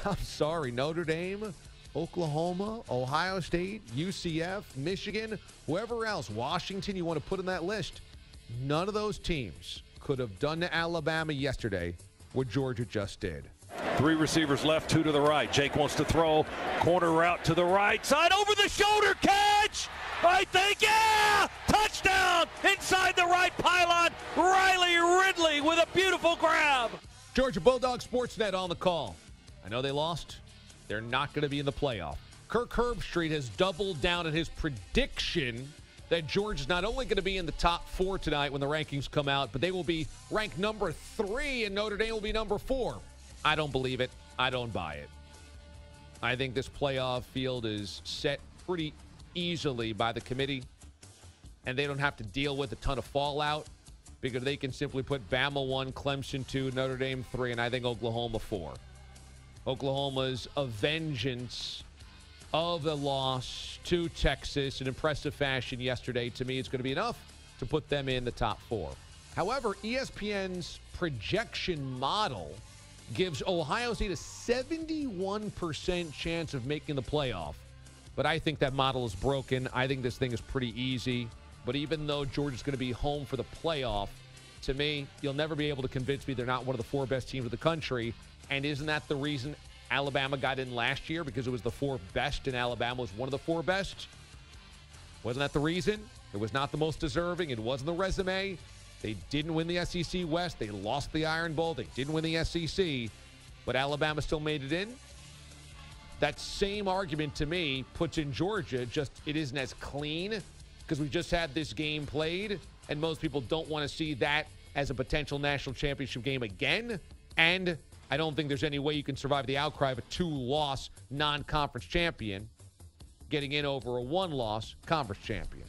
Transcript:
I'm sorry, Notre Dame, Oklahoma, Ohio State, UCF, Michigan, whoever else, Washington you want to put in that list, none of those teams could have done to Alabama yesterday what Georgia just did. 3 receivers left, 2 to the right. Jake wants to throw. Corner route to the right side. Over the shoulder catch. I think, yeah! Touchdown inside the right pylon. Riley Ridley with a beautiful grab. Georgia Bulldog Sportsnet on the call. I know they lost. They're not going to be in the playoff. Kirk Herbstreit has doubled down on his prediction that Georgia's not only going to be in the top 4 tonight when the rankings come out, but they will be ranked number 3 and Notre Dame will be number 4. I don't believe it. I don't buy it. I think this playoff field is set pretty easily by the committee, and they don't have to deal with a ton of fallout because they can simply put Bama 1, Clemson 2, Notre Dame 3, and I think Oklahoma 4. Oklahoma's a vengeance of the loss to Texas in impressive fashion yesterday, to me, is going to be enough to put them in the top 4. However, ESPN's projection model gives Ohio State a 71% chance of making the playoff. But I think that model is broken. I think this thing is pretty easy. But even though Georgia's going to be home for the playoff, to me, you'll never be able to convince me they're not one of the 4 best teams of the country. And isn't that the reason Alabama got in last year? Because it was the 4 best, and Alabama was one of the 4 best? Wasn't that the reason? It was not the most deserving. It wasn't the resume. They didn't win the SEC West. They lost the Iron Bowl. They didn't win the SEC. But Alabama still made it in. That same argument, to me, puts in Georgia, just it isn't as clean because we just had this game played, and most people don't want to see that as a potential national championship game again. And I don't think there's any way you can survive the outcry of a 2-loss non-conference champion getting in over a 1-loss conference champion.